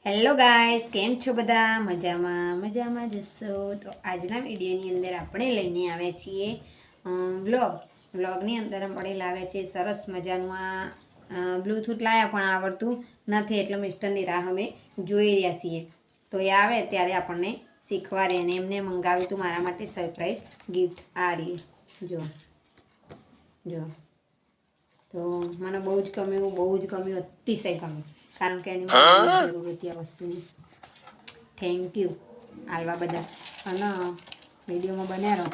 Hello guys, કેમ છો બધા? મજામાં જશો તો આજના વિડીયોની અંદર આપણે લઈને આવ્યા છીએ વ્લોગની અંદર આપણે લાવ્યા છીએ સરસ મજાનું આ બ્લૂટૂથ લાવ્યા પણ આવડતું નથી એટલે મિસ્ટરની રાહ અમે જોઈ રહ્યા છીએ. તો એ આવે ત્યારે આપણને શીખવાડે અને એમને મંગાવ્યું હતું મારા માટે સરપ્રાઈઝ ગિફ્ટ. આ રહી જો તો મને બહુ જ ગમ્યું, અતિશય ગમ્યું, કારણ કે એની મને જરૂર હતી આ વસ્તુની. થેન્ક યુ આલવા બધા, અને વિડીયોમાં બન્યા રહો.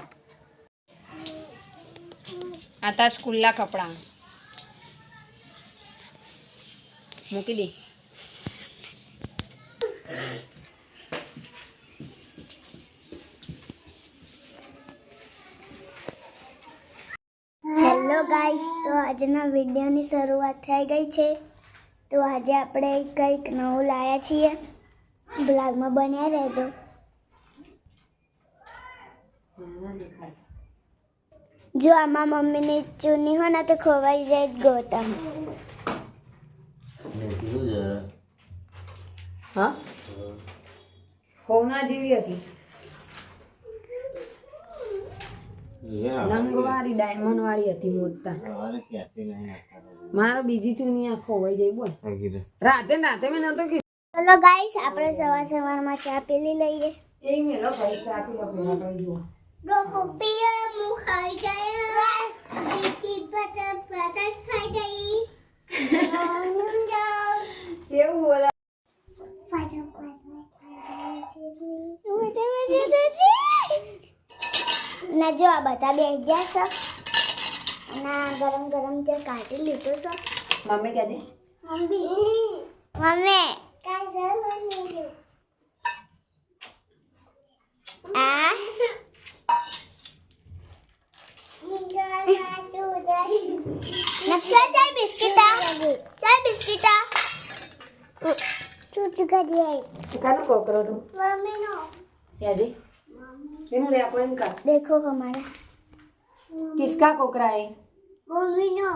આ તા સ્કૂલના કપડાં મૂકી દે. હેલો ગાઈસ, તો આજના વિડીયોની શરૂઆત થઈ ગઈ છે. તો આજે આપણે કંઈક નવું લાવ્યા છીએ, બ્લોગમાં બન્યા રહેજો. જો આમાં મમ્મીની ચૂની હોય ને તો ખોવાઈ જાય જ ગોતમ. હા, હોના જેવી હતી, રંગવાળી ડાયમંડ વાળી હતી મોટા. મારો બીજી ચૂની આ ખોવાઈ જઈ. બોલ રાતે મેં નતો કીધું. ચલો ગાઈસ, આપણે સવારમાં ચા પી લઈએ. એ મેલો ભાઈ ચા પી લો પેલા ભાઈ. જો રોકો પીએ મુ ખાઈ ગયા બીજી બટર ખાઈ ગઈ. કેવું બોલા? ના જો આ બધા બેસી ગયા છે અને ગરમ જે કાઢી લીધું છે. મમ્મી કહે દે. મમ્મી આ નકશા ચાય બિસ્કિટા ચૂચુ કરી કાનો કોકરો તું? मम्मी नो यादी इन्होंने रेकॉर्डिंग कर. देखो हमारा किसका कोकरा है? मम्मी नो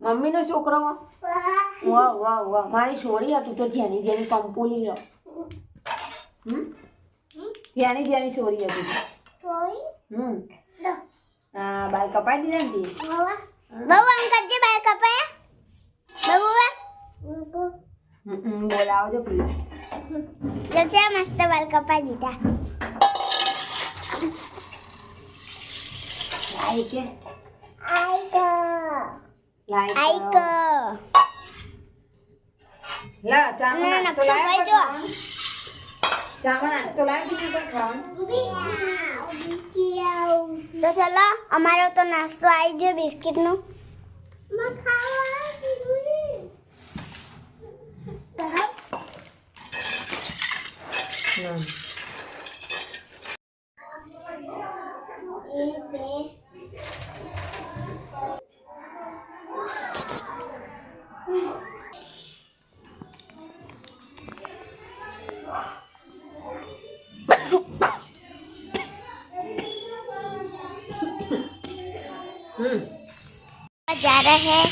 मम्मी नो छोकरो. वाह वाह वाह, मारी छोड़ी आ तू तो जेनी जेनी कंपोली हो. जेनी छोड़ी है तू. कोई लो आ बाल कपाई दी ने जी. बाबा अंकल जी बाल कपाया बाबू बोलाओ जो प्लीज. जब से मस्त बाल कपाई दीदा. लाइक है. आइक ला चावल ना तो लाया भाई जो चावल तो लाया किसी को खाओ. तो चलो हमारा तो नाश्तो आई जो बिस्किट नो जा रहे हैं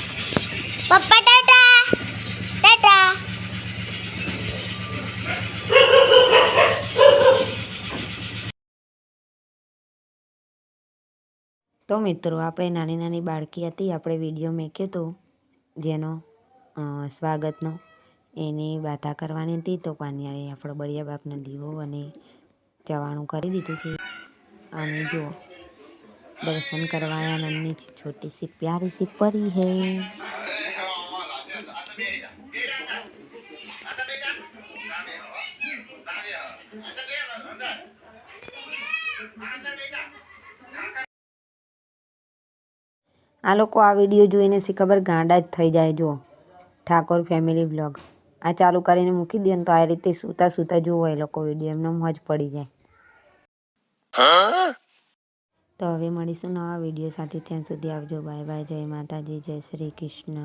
पापा. टाटा તો મિત્રો, આપણે નાની બાળકી હતી, આપણે વિડીયો મૂક્યો હતો જેનો સ્વાગતનો, એની વાતા કરવાની હતી. તો પાનિયાએ આપણો બળિયા બાપનો દીવો અને ચવાણું કરી દીધું છે. અને જો दर्शन करवाया. नन्ही सी छोटी सी प्यारी सी परी है. આ લોકો આ વિડીયો જોઈને સી ખબર ગાંડા જ થઈ જાય. જો ઠાકોર ફેમિલી બ્લોગ આ ચાલુ કરીને મૂકી દે ને તો આ રીતે સૂતા જોવો એ લોકો વિડીયો, એમને મોજ પડી જાય. તો હવે મળીશું નવા વિડીયો સાથે. ત્યાં સુધી આવજો. Bye bye. જય માતાજી, જય શ્રી કૃષ્ણ.